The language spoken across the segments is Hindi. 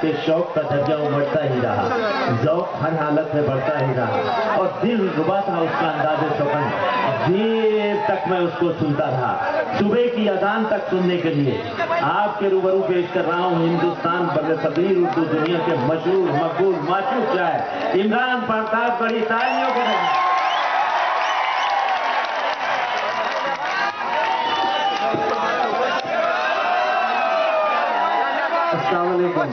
के शौक का दर्जा उमड़ता ही रहा, ज़ौक़ हर हालत में बढ़ता ही रहा और दिल रुबा था उसका अंदाज़े सुकन। देर तक मैं उसको सुनता रहा, सुबह की अज़ान तक सुनने के लिए आपके रूबरू पेश कर रहा हूँ हिंदुस्तान बरसगीर उर्दू दुनिया के मशहूर मकबूल माशूक़ शायर इमरान प्रताप गढ़ी। तालियों के अस्सलाम वालेकुम।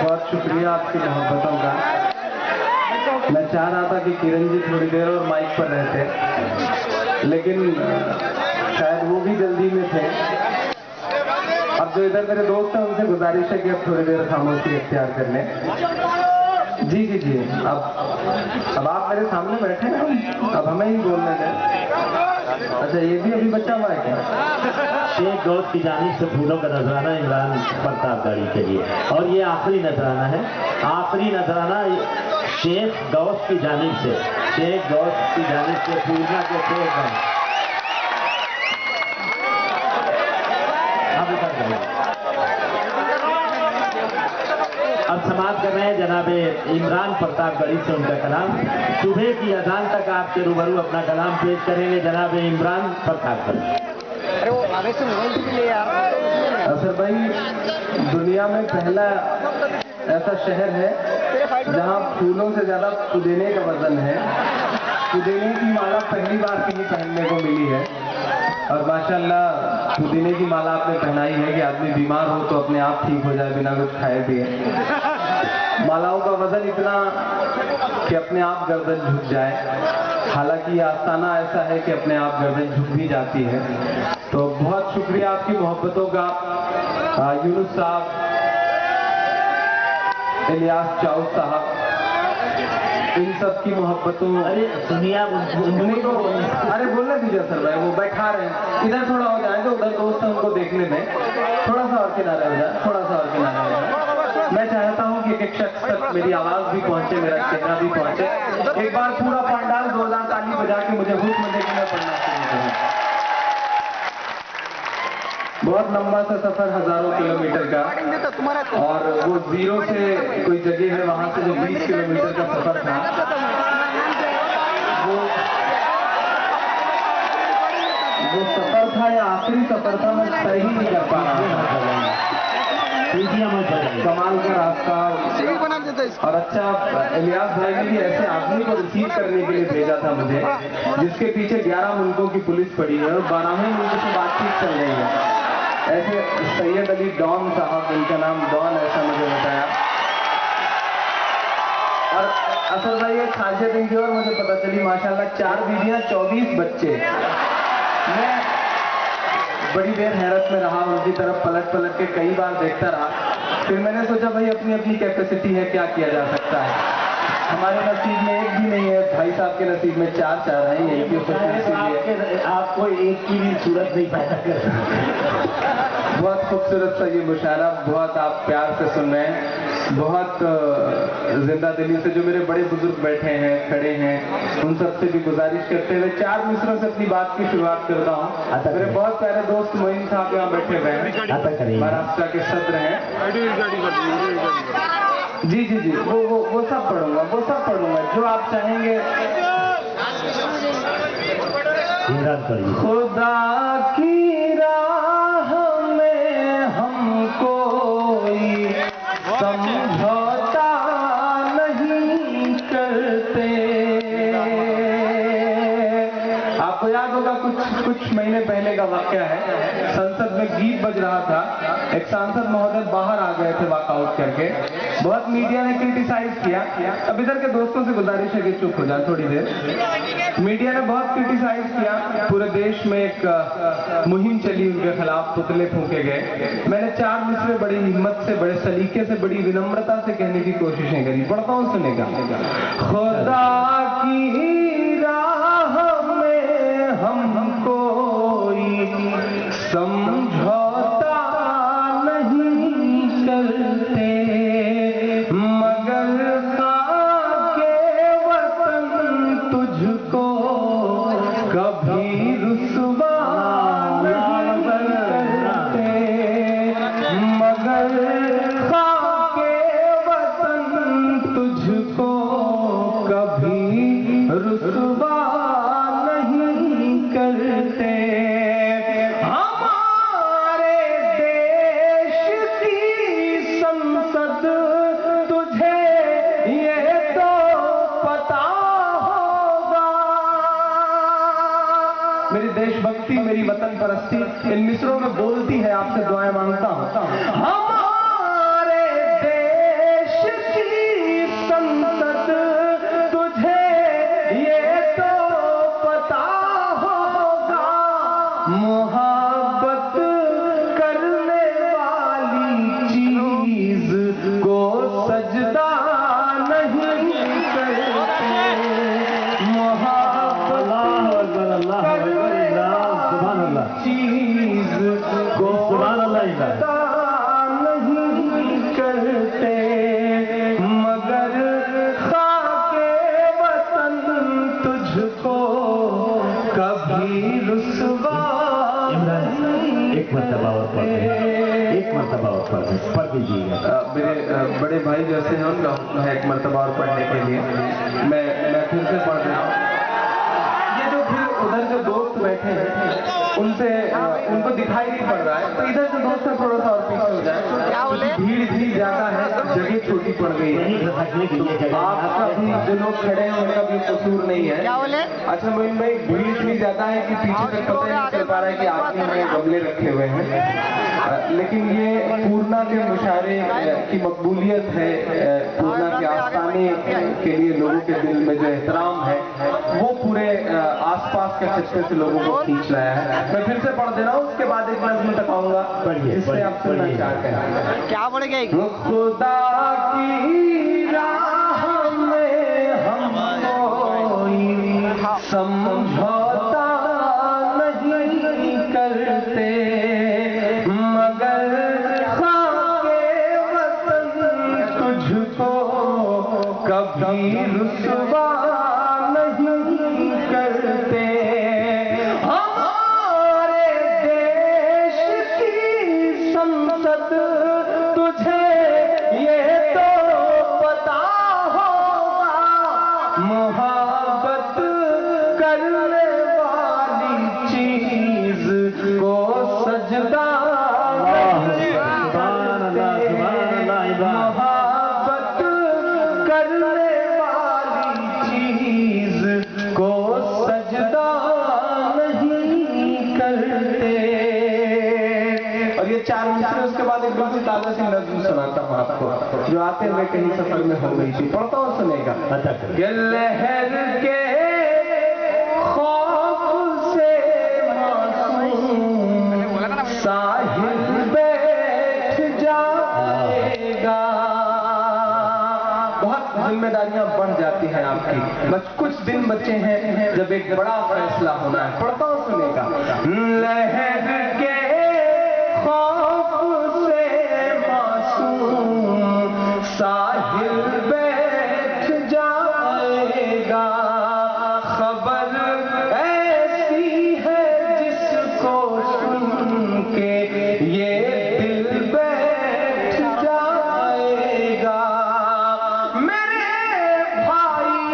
बहुत शुक्रिया आपकी मोहब्बतों का। मैं चाह रहा था कि किरण जी थोड़ी देर और माइक पर रहते, लेकिन शायद वो भी जल्दी में थे। अब जो इधर मेरे दोस्त हैं उनसे गुजारिश है कि अब थोड़ी देर खामोशी इख्तियार कर लें। जी जी जी, अब आप मेरे सामने बैठे हैं, अब हमें ही बोलने दें। अच्छा, ये भी अभी बचा हुआ है क्या? शेख गौस की जानिब से फूलों का नजराना इमरान प्रताप गढ़ी के लिए, और ये आखिरी नजराना है, आखिरी नजराना शेख गौस की जानिब से, शेख गौस की जानिब से पूर्णा के शेख हैं। अब समाप्त कर रहे हैं जनाबे इमरान प्रताप गढ़ी से उनका कलाम। सुबह की अजान तक आपके रूबरू अपना कलाम पेश करेंगे जनाबे इमरान प्रताप गढ़ी। असर भाई, दुनिया में पहला ऐसा शहर है जहां फूलों से ज्यादा पुदीने का वजन है। पुदीने की माला पहली बार कहीं पहनने को मिली है और माशाल्लाह पुदीने की माला आपने पहनाई है कि आदमी बीमार हो तो अपने आप ठीक हो जाए बिना कुछ खाए पिए। मालाओं का वजन इतना कि अपने आप गर्दन झुक जाए, हालांकि ये आस्ताना ऐसा है कि अपने आप गर्दन झुक भी जाती है। तो बहुत शुक्रिया आपकी मोहब्बतों का। यूनुस साहब, इलियास चाऊ साहब, इन सब की मोहब्बतों। अरे सुनिए, उन्हीं को अरे बोलने दीजिए सर भाई, वो बैठा रहे हैं, इधर थोड़ा हो जाए तो उधर दोस्त है उनको देखने में, थोड़ा सा और किनारे हो जाए, थोड़ा सा और किनारे हो जाए। मैं चाहता हूँ कि एक शख्स तक मेरी आवाज भी पहुंचे, मेरा चेहरा भी पहुंचे। एक बार पूरा पंडाल जोरदार ताली बजा के मुझे हुक्म दे के मैं पढ़ना शुरू करूँ। बहुत लंबा सा सफर, हजारों किलोमीटर का, और वो जीरो से कोई जगह है वहां से जो 20 किलोमीटर का सफर था, वो सफर था या आखिरी सफर था मैं तय ही नहीं कर पा रहा। कमाल का रास्ता। और अच्छा, इलियास भाई ने भी ऐसे आदमी को रिसीव करने के लिए भेजा था मुझे, जिसके पीछे 11 मुल्कों की पुलिस पड़ी है और 12वें मुल्क से बातचीत चल रही है। ऐसे सैयद अली डॉन साहब, उनका नाम डॉन, ऐसा मुझे बताया। और असल भाई ये खासियत इनकी और मुझे पता चली, माशाल्लाह 4 बीवियां 24 बच्चे। मैं बड़ी देर हैरत में रहा, उनकी तरफ पलट पलट के कई बार देखता रहा। फिर मैंने सोचा भाई अपनी अपनी कैपेसिटी है, क्या किया जा सकता है। हमारे नसीब में एक भी नहीं है, भाई साहब के नसीब में 4 हैं, यही की आपको एक की भी सूरत नहीं पैदा कर। बहुत खूबसूरत सा ये मुशायरा, बहुत आप प्यार से सुन रहे हैं, बहुत जिंदा दिली से। जो मेरे बड़े बुजुर्ग बैठे हैं, खड़े हैं, उन सबसे भी गुजारिश करते हुए 4 मिसरों से अपनी बात की शुरुआत करता हूँ। मेरे बहुत प्यारे दोस्त मोइन साहब यहाँ बैठे हुए हैं, महाराष्ट्र के सदर हैं। जी जी जी, वो सब पढ़ूंगा, वो सब पढ़ूंगा जो आप चाहेंगे। खुदा की राह में हम कोई समझौता नहीं करते। आपको याद होगा कुछ महीने पहले का वाकया है, संसद में गीत बज रहा था, एक सांसद महोदय बाहर आ गए थे वॉकआउट करके। बहुत मीडिया ने क्रिटिसाइज किया। अब इधर के दोस्तों से गुजारिश है कि चुप हो जाए थोड़ी देर। मीडिया ने बहुत क्रिटिसाइज किया, पूरे देश में एक मुहिम चली उनके खिलाफ, पुतले फूंके गए। मैंने 4 मिसरे बड़ी हिम्मत से, बड़े सलीके से, बड़ी विनम्रता से कहने की कोशिशें करी। पढ़ता हूँ, सुनेगा। खुदा की राह में हम कोई समझौता नहीं करते, मगर खाके वतन तुझको कभी रुसवा नहीं इन मिसरों में बोलती है, आपसे दुआएं मांगता हूं। हमारे देश की संसद तुझे ये तो पता होगा, मोहब्बत करने वाली चीज को सजदा नहीं करते, चीज को सजदा नहीं करते, मगर खाके वतन तुझको कभी रुसवा एक मरतबा और पढ़ दीजिएगा। मेरे बड़े भाई जैसे हैं उनका हुक्म है एक मरतबा और पढ़ने के लिए। मैं फिर से पढ़ रहा हूँ। ये जो फिर उधर जो दोस्त बैठे हैं उनसे उनको दिखाई नहीं पड़ रहा है, तो इधर जो दोस्त है थोड़ा सा और पीछे हो जाए। क्या बोले? भीड़ इतनी ज्यादा है, जगह छोटी पड़ गई है। आपका भी जो लोग खड़े हैं उनका भी कसूर नहीं है। क्या बोले? अच्छा मोइन भाई, भीड़ इतनी ज्यादा है कि पीछे तक पता ही नहीं चल पा रहा है कि आपके में गमले रखे हुए हैं। लेकिन ये पूर्णा के मुशारे की मकबूलियत है, पूर्णा के आस्थाने के लिए लोगों के दिल में जो एहतराम है वो पूरे आसपास के क्षेत्र से लोगों को खींच लाया है। मैं फिर से पढ़ दे रहा हूँ, उसके बाद एक नज़्म तकाऊंगा जिससे आप सुनना चाहते हैं। क्या बोले गए? खुदा की राह में हम कोई समझौता नहीं करते, मगर खाके वतन तुझको कभी रुसवा नहीं करते। हमारे देश की संसद तुझे ये तो पता होगा, मोहब्बत करने वाली चीज को सजदा नहीं करते, मोहब्बत करने वाली चीज को सजदा नहीं करते। और ये चार मिसरे, उसके बाद एक बिल्कुल ताजा सी नज़्म सुनाता हूँ आपको, जो आते हुए कहीं सफर में हो गई थी। पढ़ता हूँ, सुनेगा। लहर के खौफ से मासूम साहिल बैठ जाएगा। बहुत जिम्मेदारियां बढ़ जाती हैं आपकी, बस कुछ दिन बचे हैं जब एक बड़ा फैसला होना है। पढ़ता हूँ, सुनेगा। लहर के खौफ से मासूम साहिल बैठ जाएगा, खबर ऐसी है जिसको सुन के ये दिल बैठ जाएगा। मेरे भाई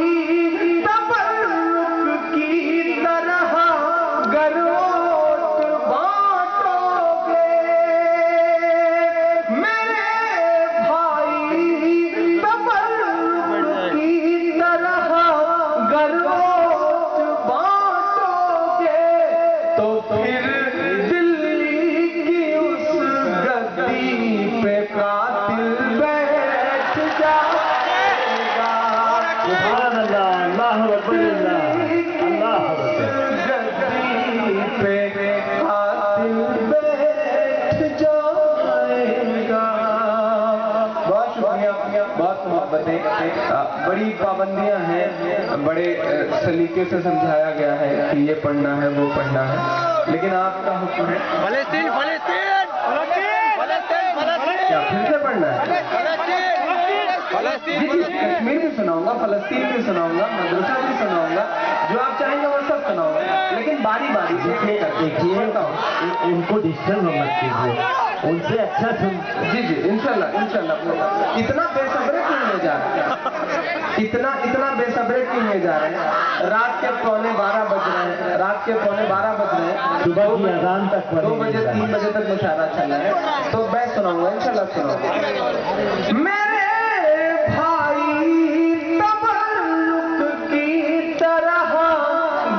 तबर्रुक की तरह गरोट बांटोगे, मेरे भाई तबर्रुक की तरह गरोट बांटोगे, तो फिर दिल्ली की उस गद्दी पे कातिल बैठ जाएगा। सुभान अल्लाह, अल्लाहु अकबर, अल्लाह गद्दी पे कातिल बैठ जाएगा। बहुत शुक्रिया, बहुत मोहब्बतें। बड़ी पाबंदियां हैं, बड़े सलीके से समझाया गया है कि ये पढ़ना है वो पढ़ना है, लेकिन आपका हुक्म है। फलस्तीन फलस्तीन फलस्तीन फलस्तीन क्या फिर से पढ़ना है? फलस्तीन जी, कश्मीर भी सुनाऊंगा, फलस्तीन भी सुनाऊंगा, मदरसा भी सुनाऊंगा, जो आप चाहेंगे वो सब सुनाऊंगा, लेकिन बारी बारी से देखिए, उनको डिस्टर्ब मत कीजिए, उनसे अच्छा सुन। जी इंशाल्लाह इंशाल्लाह। इतना बेसब्रे क्यों ले जा रहे हैं, इतना बेसब्रे क्यों ले जा रहे हैं? रात के 11:15 बज रहे हैं, रात के 11:15 बज रहे हैं, सुबह की अजान तक 2 बजे 3 बजे तक मुशायरा चल रहा है, तो मैं सुनाऊंगा इंशाल्लाह। सुनाऊंगा। मेरे भाई तबर्रुक की तरह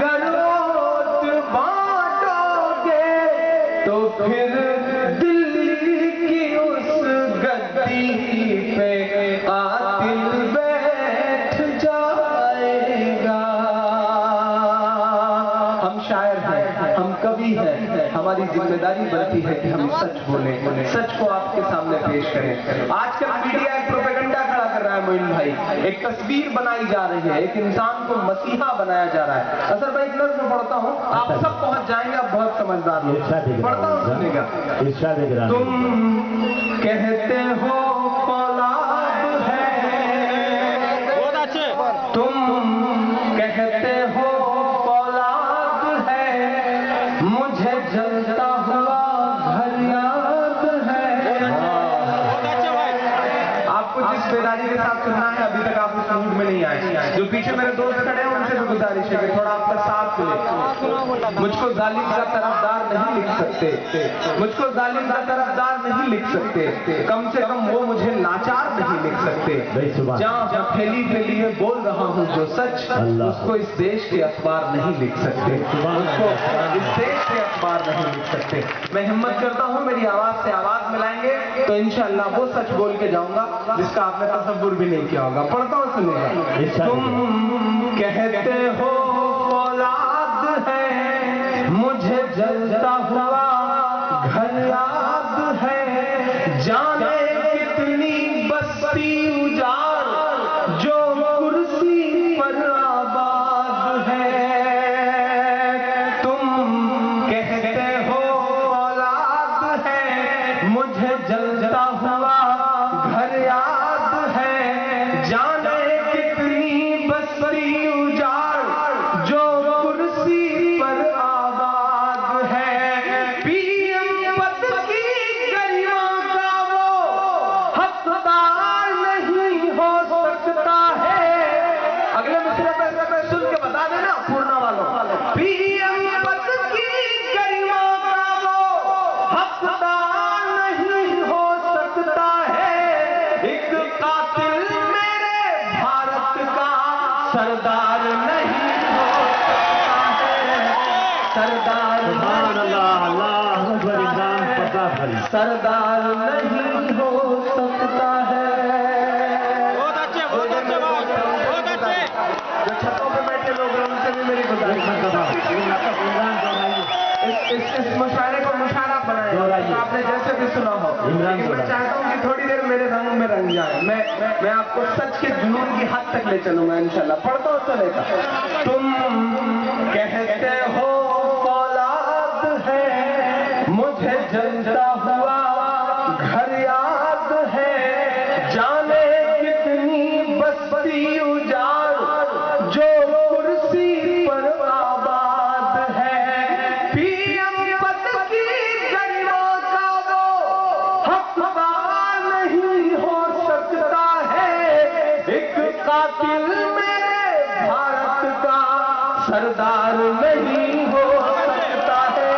गरोट बांटोगे, तो फिर दिल्ली की उस गद्दी पे कातिल बैठ जाएगा। हम शायर हैं, हम कवि हैं, हमारी जिम्मेदारी बनती है कि हम सच बोलें, सच को आपके सामने पेश करें। आजकल मीडिया एक प्रोपेगेंडा खड़ा कर रहा है मोइन भाई, एक तस्वीर बनाई जा रही है, एक इंसान को मसीहा बनाया जा रहा है। असर भाई एक नज़्म पढ़ता हूँ, आप सब पहुंच जाएंगे, आप बहुत समझदार हो। पढ़ता हूँ, सुनिएगा। तुम कहते हो औलाद है, तुम कहते हो औलाद है, मुझे जलता हुआ घर याद है। आपको जिस बेदारी के साथ सुनना है, अभी तक आप उस मूड में नहीं आए। जो पीछे मेरे दोस्त खड़े हैं उनसे भी गुजारिश है कि थोड़ा आपका साथ दे। मुझको जालिम का तरफदार नहीं लिख सकते, मुझको जालिम का तरफदार नहीं लिख सकते, कम से कम वो मुझे लाचार नहीं लिख सकते। जहाँ हथेली के लिए बोल रहा हूँ जो सच, उसको इस देश के अखबार नहीं लिख सकते, उसको इस देश के अखबार नहीं लिख सकते। मैं हिम्मत करता हूँ मेरी आवाज से आवाज मिलाएंगे तो इंशाअल्लाह वो सच बोल के जाऊंगा जिसका आपने तसव्वुर भी नहीं किया होगा। पढ़ता हूँ, सुनिएगा। तुम कहते हो औलाद है, मुझे जलता हुआ घर याद है, जाने कितनी बस्ती उजाड़ जो कुर्सी पर आबाद है। तुम कहते हो औलाद है, मुझे जलता हुआ घर याद है, जाने कितनी बस्ती उजाड़ जो कुर्सी पर आबाद है। पीएम पद की गरिमा का वो हकदार नहीं हो सकता है। अगले मिसरे पे सुन के बता देना पूर्णा वालों। पीएम पद की गरिमा का वो हकदार नहीं हो सकता है। एक कातिल मेरे भारत का सरदार नहीं हो सकता है, सरदार सरदार नहीं हो सकता है। जो छतों पे बैठे लोग हैं उनसे भी मेरी गुजारिश है, इस मुशायरे को मुशायरा बनाए, आपने जैसे भी सुना हो। लेकिन मैं चाहता हूँ कि थोड़ी देर मेरे रंग में रंग जाए, मैं आपको सच के जुनून की हद तक ले चलूंगा इंशाल्लाह। पढ़ता हूँ, चलेगा। तुम कहते हो औलाद है, मुझे जलता हुआ घर याद है, जाने कितनी बस्ती उजाड़ जो कुर्सी पर आबाद है। पीएम पद की गरिमा का वो हकदार नहीं हो सकता है। एक कातिल मेरे भारत का सरदार नहीं हो सकता है,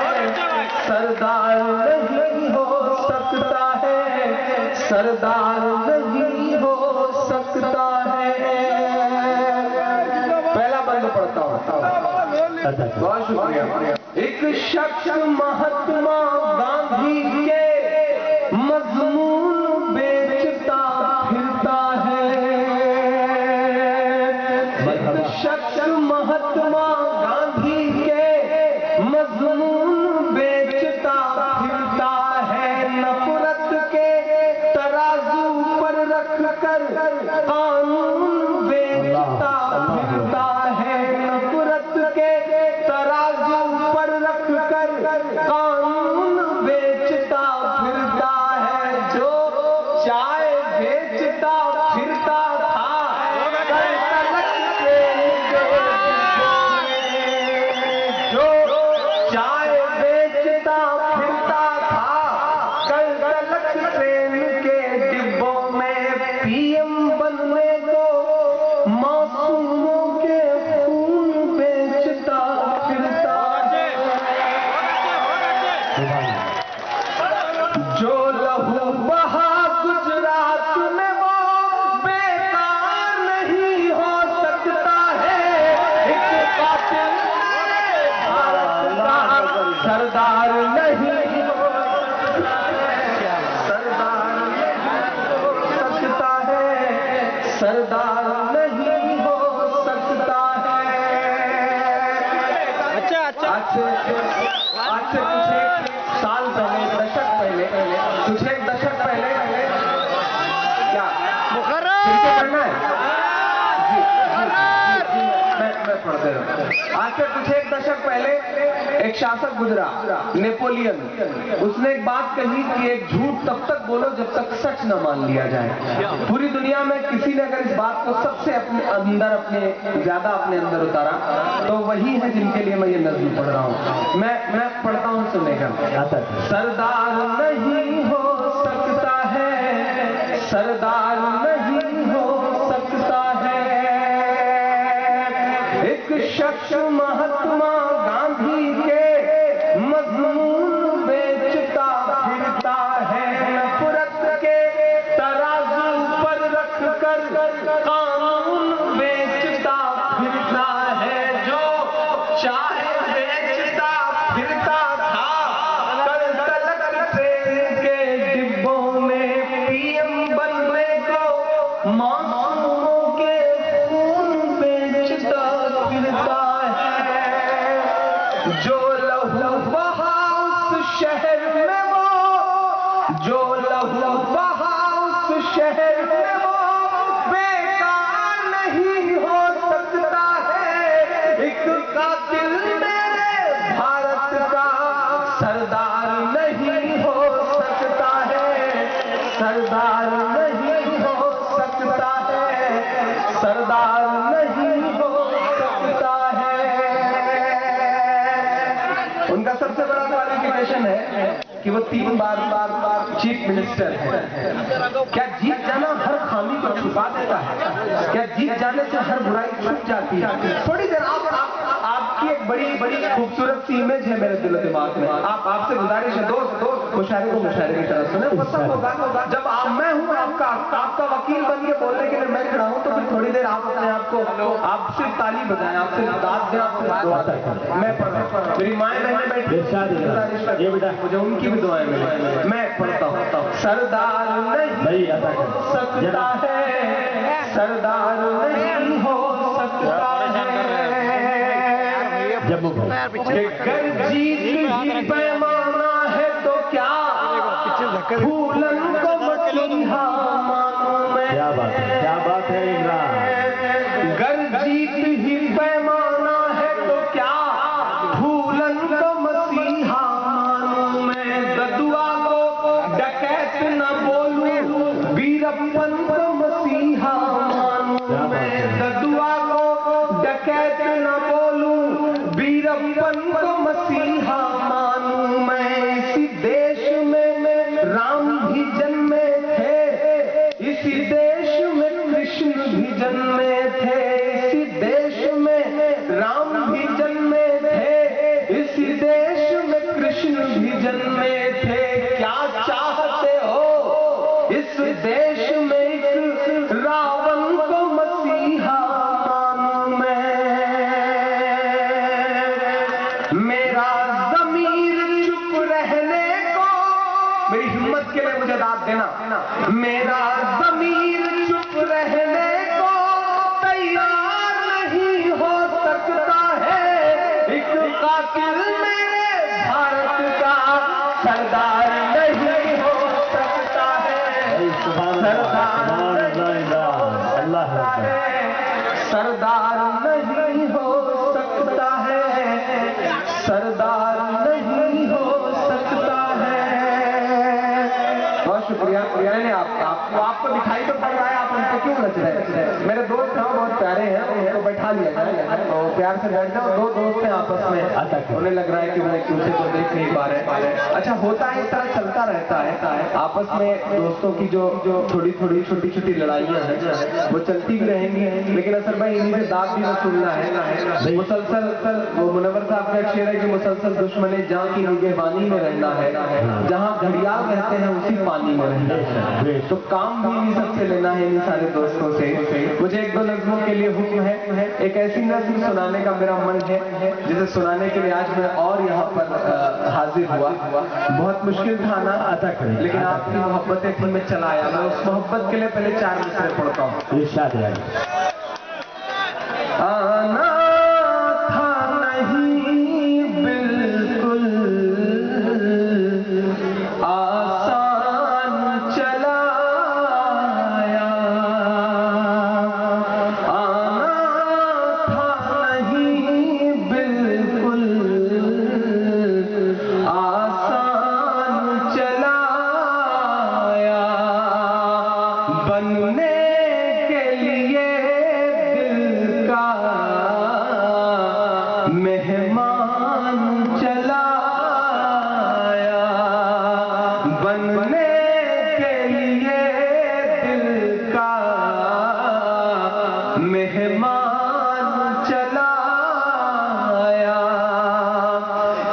सरदार नहीं हो सकता है, सरदार नहीं हो सकता है। पहला बंद पढ़ता हूँ। बहुत शुक्रिया। एक शख्स महात्मा गांधी के मजमून बेचता फिरता है। एक शख्स महात्मा गांधी के मजमून बेचता फिरता है। नफरत के तराजू पर रख कर कानून बेचता फिरता है। नफरत के तराजू पर रख कर कानून बेचता फिरता है। जो चाय बेचता फिरता था कल तलक ट्रेन के डिब्बों में, जो चाय बेचता फिरता था कल तलक ट्रेन के डिब्बों में। पीएम बनने को मासूमों के खून बेचता फिरता है। जो लहू बहा गुजरात में वो बेकार नहीं हो सकता है। एक कातिल भारत का सरदार नहीं करते रहो। आज से कुछ एक दशक पहले एक शासक गुजरा, नेपोलियन। उसने एक बात कही कि एक झूठ तब तक बोलो जब तक सच न मान लिया जाए। पूरी दुनिया में किसी ने अगर इस बात को सबसे ज्यादा अपने अंदर उतारा तो वही है जिनके लिए मैं ये नज़्म पढ़ रहा हूँ। मैं पढ़ता हूँ, सुनेगा। सरदार नहीं हो सकता है, सरदार नहीं हो सकता है, एक शख्स महात्मा गांधी के मजमून बेचता फिरता है, नफरत के तराजू पर रखकर कानून बेचता फिरता है, जो चाहे बेचता फिरता था, कल तलक ट्रेन के डिब्बों में पीएम बनने को मासूमों के खून बेचता फिरता है, जो लहू बहा उस शहर में वो, जो लहू बहा उस शहर में वो बेकार नहीं हो सकता है, एक कातिल मेरे भारत का सरदार नहीं हो सकता है, सरदार नहीं हो सकता है, सरदार नहीं हो सकता है। उनका सबसे बड़ा क्वालिफिकेशन है कि वो 3 बार चीफ मिनिस्टर है। क्या जीत जाना हर खामी को छुपा देता है? क्या जीत जाने से हर बुराई छुप जाती है? थोड़ी देर आपकी एक बड़ी खूबसूरत सी इमेज है मेरे दिल दिमाग में। आपसे गुजारिश है, दोस्त मुशायरे को मुशायरे की तरह सुने। वो सब होगा जब मैं हूँ आपका वकील बन के बोलने के लिए मैं खड़ा हूँ, तो फिर थोड़ी देर आप अपने आप को, आप सिर्फ ताली बजाएं, आप सिर्फ दाद दें, आप सिर्फ दुआ करें। मैं पढ़ रहा हूँ, मेरी माएँ बहनें बैठी, मुझे उनकी भी दुआएं मिले। मैं पढ़ता हूँ। सरदार नहीं हो सकता है, सरदार नहीं हो सकता है, अगर जीत ही पैमाना है तो क्या फूलन को मसीहा मानूं मैं। क्या बात है इमरान। गर जीत ही पैमाना है तो क्या फूलन को मसीहा मानूं मैं, ददुआ को डकैत न बोलूं, वीरप्पन को मसीहा मानूं मैं, ददुआ को डकैत न बोलूं, वीरप्पन को मसीहा मानूं मैं। इसी देश में राम भी जन्मे थे, इसी देश में कृष्ण भी जन्मे थे, इसी देश में राम भी जन्मे थे, इसी देश में कृष्ण भी जन्मे थे। क्या चाहते हो इस देश में एक रावण को मसीहा मानूं मैं। मेरा ज़मीर चुप रहने को, मेरी हिम्मत के लिए मुझे दाद देना, मेरा ज़मीर चुप रहने को तैयार नहीं हो सकता है, एक कातिल मेरे भारत का सरदार नहीं हो सकता है, सरदार सरदार नहीं हो सकता है, सरदार नहीं हो सकता है। बहुत शुक्रिया। नहीं आपको दिखाई तो पड़ रहा है, आप उनको क्यों नच रहे हैं? मेरे दोस्त हैं, बहुत प्यारे हैं, उनको बैठा लिया जाए तो प्यार से बैठ जाओ। 2 दोस्त हैं आपस में, उन्हें लग रहा है कि वो एक दूसरे को देख नहीं पा रहे। अच्छा होता है, इस तरह चलता रहता है आपस में दोस्तों की जो थोड़ी छोटी लड़ाइयाँ हैं वो चलती भी रहेंगी, लेकिन असर भाई इन्हीं से दाद भी वसूलना है। मुसलसल वो मुनव्वर साहब का एक शेर है कि मुसलसल दुश्मने जहाँ की निगहबानी में रहना है, जहाँ घड़ियाल रहते हैं उसी पानी में रहना है, तो काम भी इन्हीं सबसे लेना है, इन सारे दोस्तों से। मुझे 1-2 नज़्मों के लिए हुक्म है। एक ऐसी नज़्म सुनाने का मेरा मन है जिसे सुनाने के लिए आज मैं और यहाँ पर हाजिर हुआ। बहुत मुश्किल था आना, लेकिन आपकी मोहब्बतें थी, मैं चला आया। मैं उस मोहब्बत के लिए पहले 4 मिसरे पढ़ता हूँ। आना था नहीं बिल्कुल आसान चला आया, आना था नहीं बनने के लिए दिल का मेहमान चला आया।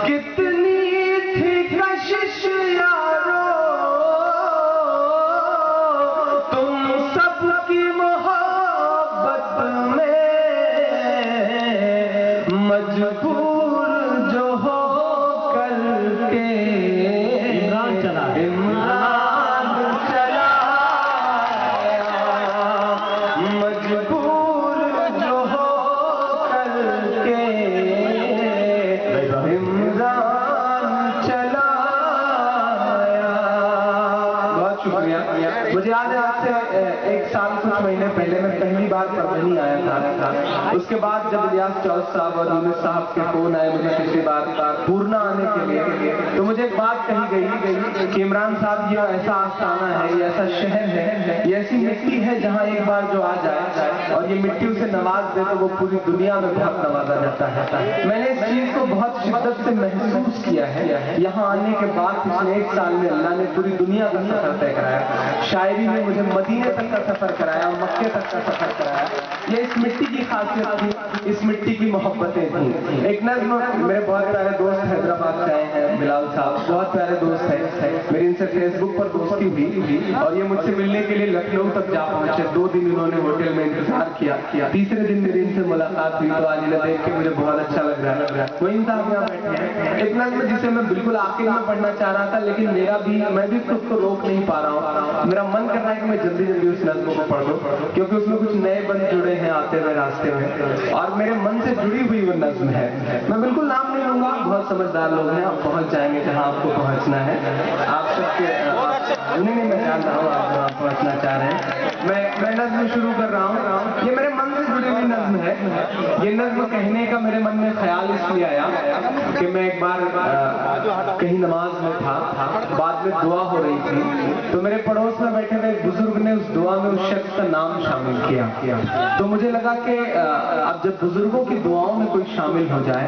कितनी थी कशिश यारो तुम सबकी मोहब्बत में, मजबूर जो हो करके इमरान चला मजबूर जो हो करके इमरान चला आया। बहुत शुक्रिया। मुझे याद है आज से 1 साल कुछ महीने पहले मैं पहली बार परभनी आया था। उसके बाद जब इलियास चौथ साहब और यूनुस साहब के फोन आए मुझे पिछली बार पूर्णा आने के लिए, तो मुझे एक बात कही गई कि इमरान साहब ये ऐसा आस्थाना है, ये ऐसा शहर है, ये ऐसी मिट्टी है जहाँ एक बार जो आ जाए और ये मिट्टी उसे नवाज दे तो वो पूरी दुनिया में बहुत नवाजा जाता है। मैंने इस चीज को बहुत शिद्दत से महसूस किया है यहाँ आने के बाद। पिछले 1 साल में अल्लाह ने पूरी दुनिया का सफर तय कराया। शायरी में मुझे मदीने तक का सफर कराया, मक्के तक का सफर कराया। ये इस मिट्टी की खासियत थी, इस मिट्टी की मोहब्बतें थी। एक नज़्म मेरे बहुत प्यारे दोस्त हैदराबाद से आए हैं, बिलाल साहब बहुत प्यारे दोस्त हैं, मेरी इनसे फेसबुक पर दोस्ती हुई और ये मुझसे मिलने के लिए लखनऊ तक जा पहुंचे। 2 दिन इन्होंने होटल में इंतजार किया। तीसरे दिन मेरी इनसे मुलाकात हुई तो आज इन्हें देख के मुझे बहुत अच्छा लग रहा है। वहीं साहब यहाँ बैठे हैं। एक नज़्म जिसे मैं बिल्कुल आखिर में पढ़ना चाह रहा था, लेकिन मैं भी खुद को रोक नहीं पा रहा हूँ। मेरा मन कर रहा है कि मैं जल्दी जल्दी उस नज़्म को पढ़ दूं, क्योंकि उसमें कुछ नए बंद जुड़े हैं आते हुए रास्ते में और मेरे मन से जुड़ी हुई वो नज़्म है। मैं बिल्कुल नाम नहीं लूंगा, बहुत समझदार लोग हैं, आप पहुंच जाएंगे जहां आपको पहुंचना है। आप सबके उन्हें नहीं मैं जान रहा हूँ आप जहाँ पहुंचना चाह रहे हैं। मैं नज़्म शुरू कर रहा हूँ। ये मेरे मन से जुड़ी हुई नज़्म है। ये नज़्म कहने का मेरे मन में ख्याल इसलिए आया कि मैं एक बार कहीं नमाज में था, बाद में दुआ हो रही थी, तो मेरे पड़ोस में बैठे हुए एक बुजुर्ग ने उस दुआ में उस शख्स का नाम शामिल किया। तो मुझे लगा कि अब जब बुजुर्गों की दुआओं में कोई शामिल हो जाए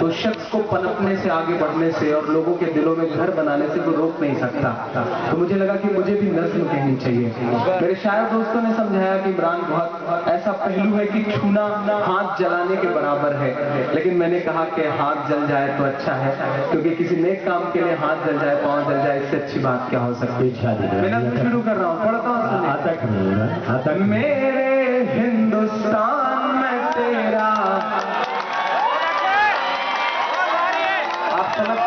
तो शख्स को पनपने से, आगे बढ़ने से और लोगों के दिलों में घर बनाने से कोई रोक नहीं सकता। तो मुझे लगा कि मुझे भी नज़्म कहनी चाहिए। मेरे शायर दोस्तों ने समझाया कि इमरान बहुत ऐसा पहलू है कि छूना हाथ जलाने के बराबर है, लेकिन मैंने कहा कि हाथ जल जाए तो अच्छा है, क्योंकि किसी नेक काम के लिए हाथ जल जाए, पाँव जल जाए, इससे अच्छी बात क्या हो सकती है। मैं नज़्म शुरू कर रहा हूँ, पढ़ता हूँ। मेरे हिंदुस्तान में तेरा आप समझ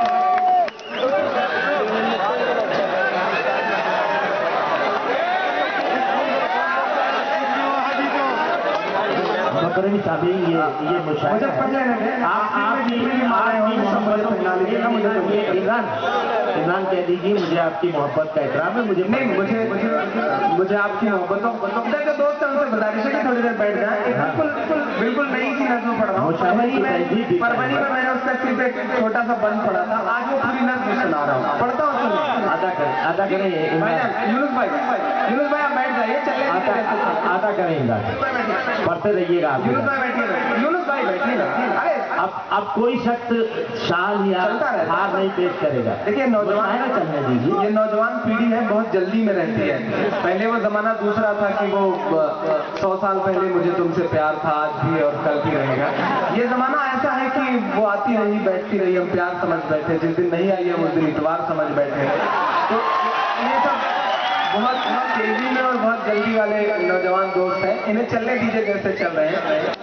साहब ये मुझे इमरान कह दीजिए मुझे आपकी मोहब्बत का एहतराम है। मुझे नहीं मुझे आपकी मोहब्बतों दोस्त उनसे गुजारिश है कि थोड़ी देर बैठ जाए। बिल्कुल नई सी नज़्म पढ़ रहा हूँ। परभनी में मैंने उसका सिर्फ एक छोटा सा बंद पढ़ा था, आज वो पूरी नज़्म सुना रहा हूँ। पढ़ता हूँ, आधा करें यूनुस भाई आप बैठ जाइए, चलिए आधा करें पढ़ते रहिएगा। यूनुस भाई बैठिए ना। अरे अब कोई शख्स शान या हार नहीं पेश करेगा। देखिए नौजवान है ना, चलने दीजिए। ये नौजवान पीढ़ी है, बहुत जल्दी में रहती है। पहले वो जमाना दूसरा था कि वो 100 साल पहले मुझे तुमसे प्यार था, आज भी और कल भी रहेगा। ये जमाना ऐसा है कि वो आती रही, बैठती रही, हम प्यार समझ बैठे, जिस दिन नहीं आई हम उस दिन इतवार समझ बैठे। तो ये सब बहुत तेजी में और बहुत जल्दी वाले नौजवान दोस्त हैं, इन्हें चलने दीजिए जैसे चल रहे हैं।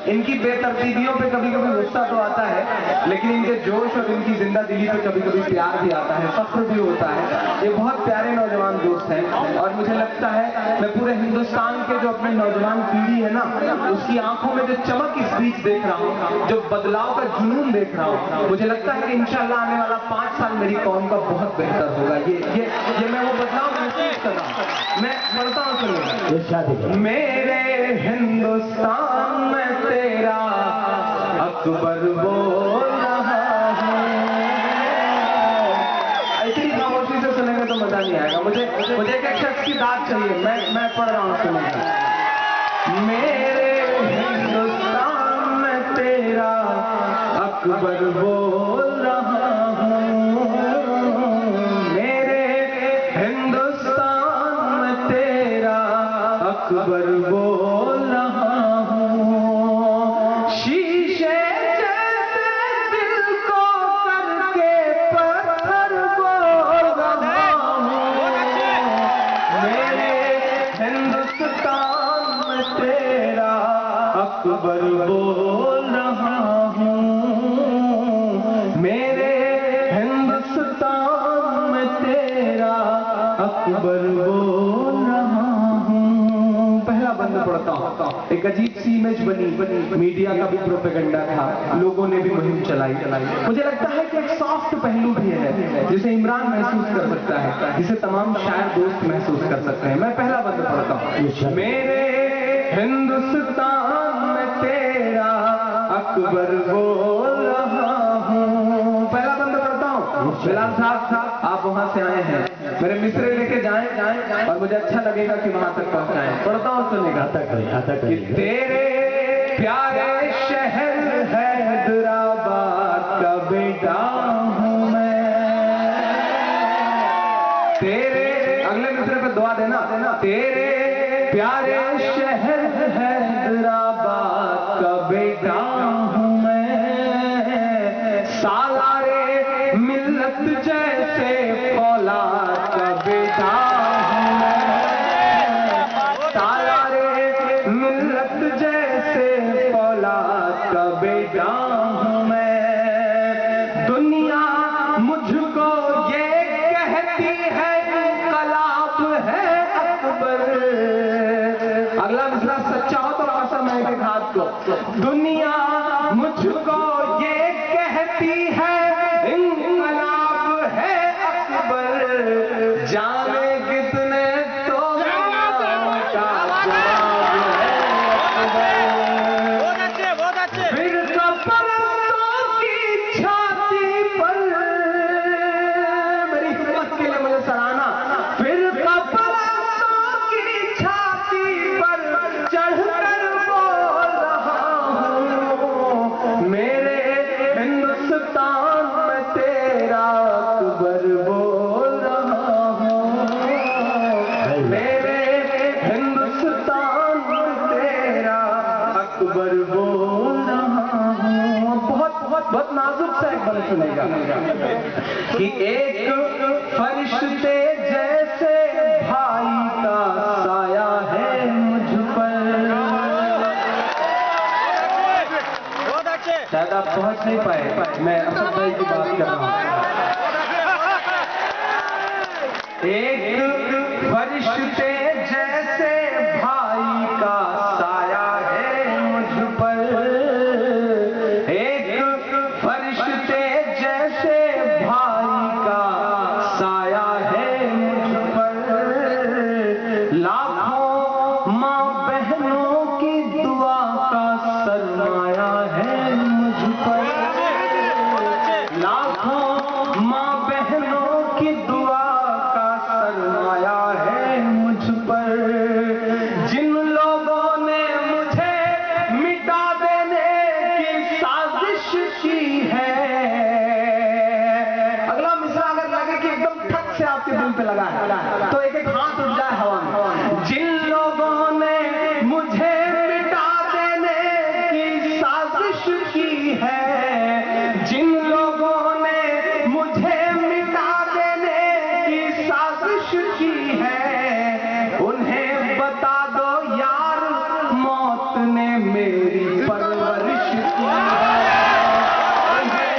इनकी बेतरतीबियों पे कभी कभी गुस्सा तो आता है, लेकिन इनके जोश और इनकी जिंदा दिली पे कभी कभी प्यार भी आता है, फख्र भी होता है। ये बहुत प्यारे नौजवान दोस्त हैं और मुझे लगता है मैं पूरे हिंदुस्तान के जो अपने नौजवान पीढ़ी है ना, उसकी आंखों में जो चमक इस बीच देख रहा हूँ, जो बदलाव का जुनून देख रहा हूँ, मुझे लगता है कि इंशाल्लाह आने वाला 5 साल मेरी कौम का बहुत बेहतर होगा। ये मैं वो बदलाव महसूस कर रहा हूँ। मैं पढ़ता हूँ, सुनिए। मेरे हिंदुस्तान में तेरा अकबर बोल रहा है। ऐसी खामोशी से सुनेंगे तो मजा नहीं आएगा। मुझे एक शख्स की दाद चाहिए। मैं पढ़ रहा हूँ, सुनिए। मेरे हिंदुस्तान में तेरा अकबर बोल रहा हूँ, मेरे अकबर बोल रहा हूँ। पहला बंद पढ़ता हूँ। एक अजीब सी इमेज बनी, मीडिया का भी प्रोपेगेंडा था, लोगों ने भी मुहिम चलाई। मुझे लगता है कि एक सॉफ्ट पहलू भी है जिसे इमरान महसूस कर सकता है, जिसे तमाम शायर दोस्त महसूस कर सकते हैं। मैं पहला बंद पढ़ता हूँ। मेरे हिंदुस्तान में तेरा अकबर बोल रहा हूँ। पहला बंद पढ़ता हूँ। बिलाल साहब, आप वहां से आए हैं, मेरे मिस्र लेके जाएं और मुझे अच्छा लगेगा कि वहां तक पहुंचाएं। पढ़ता हूँ, सुनेगा। आता करिए। तेरे प्यारे शहर हैदराबाद का बेटा हूँ मैं। तेरे अगले मिस्र पे दुआ देना। तेरे प्यारे शहर हैदराबाद का बेटा हूँ मैं। सालारे मिल्लत जैसे औलाद का बेटा हूँ मैं। सालारे मिल्लत जैसे औलाद का बेटा हूँ मैं। दुनिया मुझको ये कहती है इनकलाब है अकबर। अगला मिसरा सच्चा हो तो कसम है कि हाथ को। दुनिया मुझको ये कहती है इनकलाब है अकबर। जाने कितने तो बहुत अच्छे। फिर कपड़ों की छाती पर, मेरी हिम्मत के लिए मुझे सराहना। फिर कपड़ों की छाती पर चढ़कर बोल रहा हूँ। मेरे हिंदुस्तान में तेरा अकबर बोल रहा हूँ। मेरे हिंदुस्तान में तेरा अकबर बोल रहा हूँ। बहुत नाजुक सा एक बंद सुनेगा कि एक फरिश्ते जैसे भाई का साया है मुझ पर। बहुत अच्छे। शायद आप पहुंच नहीं पाए, मैं असद भाई की बात कर रहा हूँ। एक फरिश्ते जैसे भाई का साया है मुझ पर। एक फरिश्ते जैसे भाई का साया है मुझ पर। लाखों माँ बहनों की दुआ का सरमाया है मुझ पर। लाखों माँ बहनों की दुआ का सरमाया है मुझ पर। जिन लोगों ने मुझे मिटा देने की साजिश की है। अगला मिसरा अगर लगे कि एकदम ठक से आपके दिल पे लगा है तो एक हाथ उठ जाए हवा में। जिन लोगों ने मुझे मिटा देने की साजिश की है। जिन लोगों ने मुझे मिटा देने की साजिश की है। उन्हें बता दो यार मौत ने मेरी परवरिश की है। उन्हें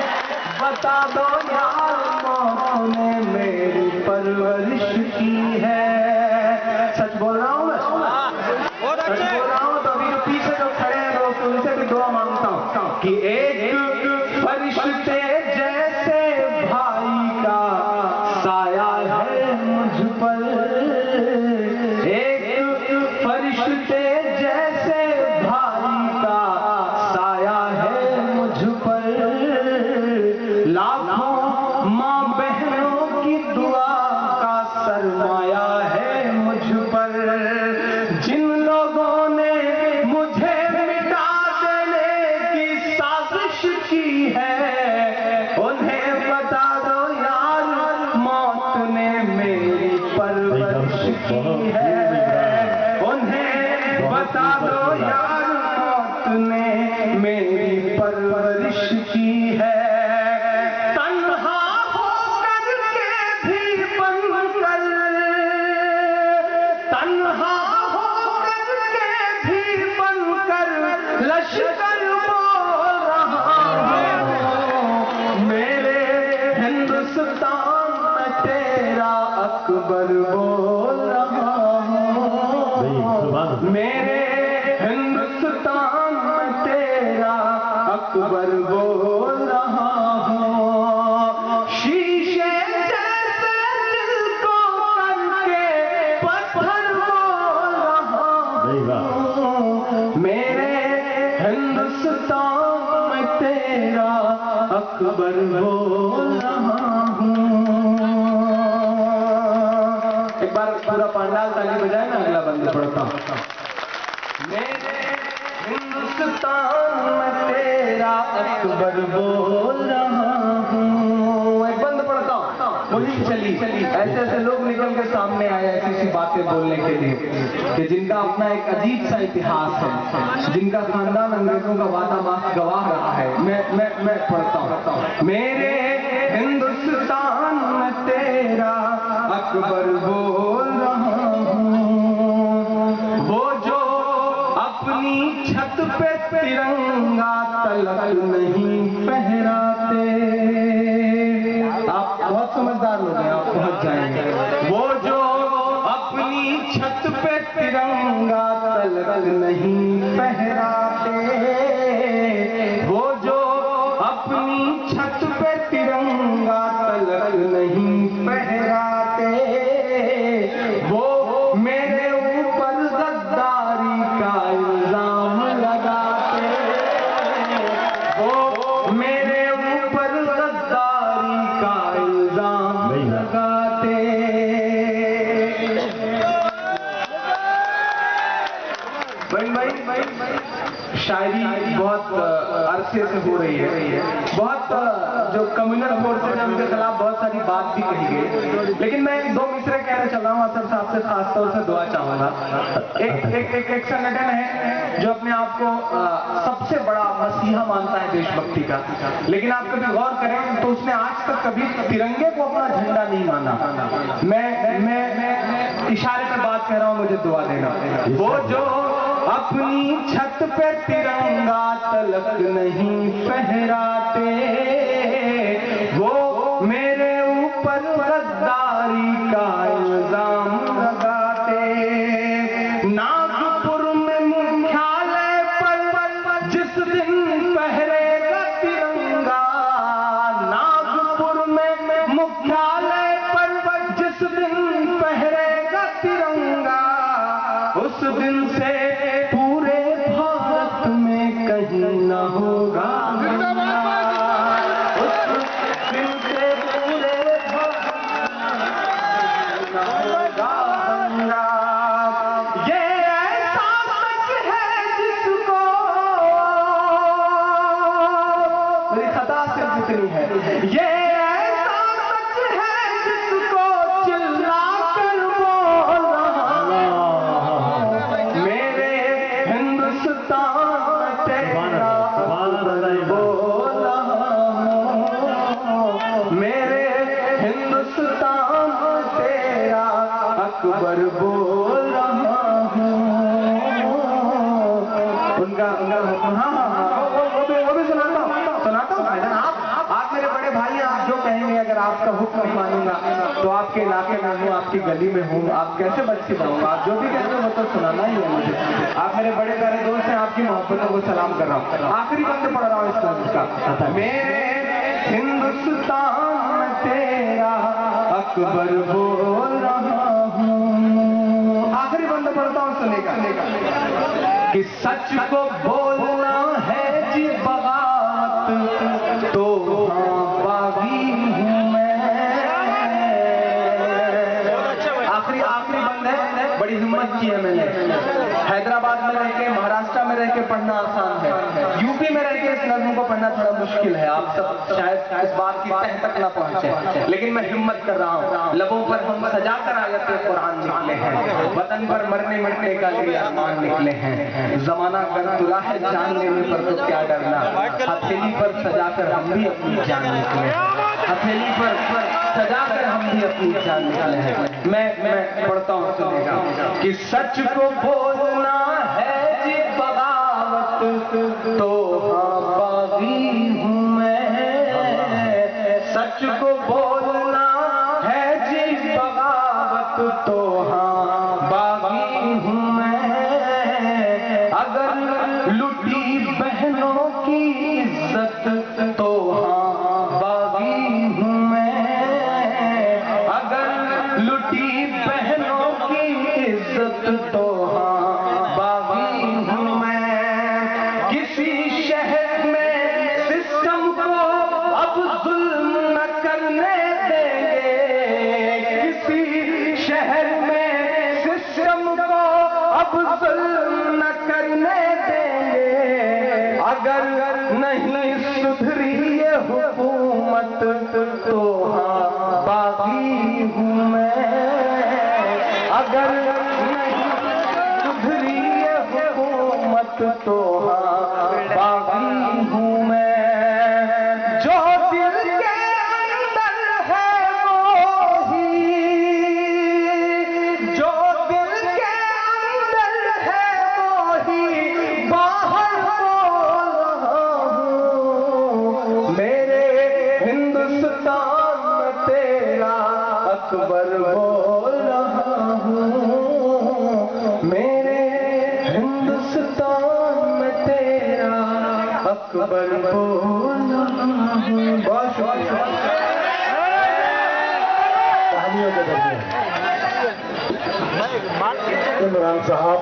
बता दो यार मौत ने मेरी परवरिश की है। सच बोल रहा हूँ मैं, बहुत सच अच्छे। बोल रहा हूँ। तो अभी जो पीछे जो खड़े हैं दोस्त, उनसे भी दुआ मांगता हूँ कि एक फरिश्ते जैसे भाई का साया है मुझ पर। एक फरिश्ते जैसे भाई का साया है मुझ पर। लाखों माँ बहनों की दुआ का सरमाया है मुझ पर। जिन लोगों ने मुझे मिटा देने की साजिश की है। उन्हें बता दो यार मौत ने मेरी परवरिश की है। उन्हें बता दो यार मौत ने मेरी परवरिश की है। तन्हा होकर के भी बनकर, तन्हा होकर के भी बनकर लश्कर बोल रहा हूँ। मेरे हिंदुस्तान में तेरा अकबर बोल रहा हूँ। मेरे हिंदुस्तान में तेरा अकबर बोल रहा हूँ। शीशे जैसे दिल को करके पत्थर बोल रहा हूँ। मेरे हिंदुस्तान में तेरा अकबर बोल रहा हूँ। एक बार पूरा पंडाल ताली बजाए ना, अगला बंद पढ़ता हूँ। मेरे हिंदुस्तान में तेरा अकबर बोल रहा हूँ। एक बंद पढ़ता हूँ। मुहिम चली, ऐसे ऐसे लोग निकल के सामने आए ऐसी ऐसी बातें बोलने के लिए कि जिनका अपना एक अजीब सा इतिहास है, जिनका खानदान अंग्रेजों का वादा माफ गवाह रहा है। मैं पढ़ता हूँ। मेरे हिंदुस्तान में तेरा अकबर बोल रहा हूँ। वो जो अपनी छत पे तिरंगा तलक नहीं फहराते। आप बहुत समझदार लोग हैं, आप पहुंच जाएंगे। वो जो अपनी छत पे तिरंगा तलक नहीं फहराते, वो जो अपनी छत पे तिरंगा तलक नहीं फहराते, वो मेरे ऊपर गद्दारी का इल्जाम लगाते। वो मेरे ऊपर गद्दारी का इल्जाम लगाते। भाई शायरी बहुत अरसे से हो रही है। बहुत जो कम्युनल फोर्सेज है उनके खिलाफ बहुत सारी बात भी कही गई, लेकिन मैं दो मिसरे कहना चल रहा हूँ। असर साहब से खासतौर से दुआ चाहूंगा। एक संगठन है जो अपने आप को सबसे बड़ा मसीहा मानता है देशभक्ति का, लेकिन आप कभी गौर करें तो उसने आज तक कभी तिरंगे को अपना झंडा नहीं माना। मैं इशारे पे बात कह रहा हूँ, मुझे दुआ देना। वो जो अपनी छत पे तिरंगा तलक नहीं फहराते, वो मेरे ऊपर गद्दारी का इल्जाम लगाते। नागपुर में मुख्यालय पर जिस दिन फहरेगा तिरंगा, नागपुर में मुख्यालय पर जिस दिन फहरेगा तिरंगा, उस दिन से पूरे भारत में कहीं न होगा। उस दिन से पूरे भारत में न होगा बंगा। ये ऐसा सच है जिसको, मेरी खता सिर्फ इतनी है, ये ऐसा सच है जिसको चिल्ला कर बोल रहा हूं। मेरे हिंदुस्तान में तेरा अकबर बोल रहा हूं। मेरे हिंदुस्तान में तेरा अकबर बोल रहा हूं। उनका वो भी सुनाता हूँ आप मेरे बड़े भाई हैं। आप जो कहेंगे, अगर आपका हुक्म नहीं मानूंगा तो आपके इलाके में हूँ, आपकी गली में हूँ, आप कैसे बच के जाऊंगा। आप जो भी कहते हो वो तो सुनाना ही है मुझे। आप मेरे बड़े प्यारे दोस्त हैं, आपकी मोहब्बतों को सलाम कर रहा हूँ। आखिरी बंद पढ़ रहा हूँ इस लफ्ज का। मेरे हिंदुस्तान में तेरा अकबर बोल रहा हूँ। आखिरी बंद पढ़ता हूँ, सुनेगा। कि सच को बोलना है जी बगावत, तो हाँ बागी हूँ मैं। आखिरी बंद है, बड़ी हिम्मत की है मैंने। हैदराबाद में रह के, महाराष्ट्र में रह के पढ़ना आसान है, यूपी में रह के इस नज़्म को पढ़ना थोड़ा मुश्किल है। आप सब शायद इस बात की तह तक ना पहुंचे, लेकिन मैं हिम्मत कर रहा हूँ। लबों पर हम सजा कर आयते कुरान निकले हैं, वतन पर मरने मरने का लिए अरमान निकले हैं। जमाना कर तुला है जान लेने पर तो क्या डरना, हथेली पर सजा कर हम भी अपनी जान निकले हैं। हथेली पर सजा कर हम भी अपनी जान निकले हैं। मैं पढ़ता हूँ, सुनेगा। कि सच को बोलना है जी बगावत, तो हाँ बागी हूँ मैं। सच को बोलना है जी बगावत, तो हाँ बागी हूँ मैं, अगर लुटी बहनों की इज्जत तो हाँ बागी हूँ मैं, अगर लुटी बहनों की इज्जत तो हाँ बागी हूँ मैं। किसी शहर में सिस्टम को अब जुल्म न करने देंगे, किसी शहर में सिस्टम को अब जुल्म न करने देंगे, अगर नहीं सुधरी ये हुकूमत तो हाँ बागी हूँ मैं, अगर नहीं सुधरी ये हुकूमत तो हाँ बागी हूँ मैं। जो दिल के अंदर है वो ही, जो दिल के अंदर है वो ही बाहर बोल रहा हूँ। मेरे हिंदुस्तान में तेरा अकबर बोल रहा हूँ, मेरे हिंदुस्तान में तेरा अकबर बोल रहा हूँ। बहुत शुक्रिया। कहानियों के दरमियान इमरान साहब,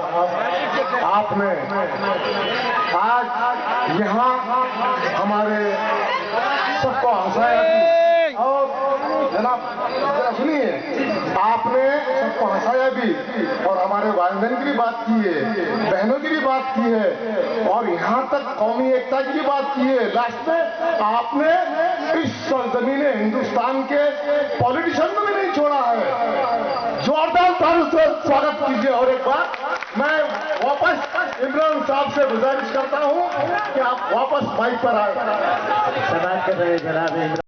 आपने आज यहाँ हमारे सबको हंसाया भी, और जनाब जरा सुनिए, आपने सबको हंसाया भी और हमारे वालिदैन की भी बात की है, बहनों की भी बात की है, और यहाँ तक कौमी एकता की भी बात की है। लास्ट में आपने इस सरजमीन हिंदुस्तान के पॉलिटिशियन को भी नहीं छोड़ा है। जोरदार तालियों से स्वागत कीजिए। और एक बार मैं वापस इमरान साहब से गुजारिश करता हूँ कि आप वापस माइक पर आए। समाज के जनाब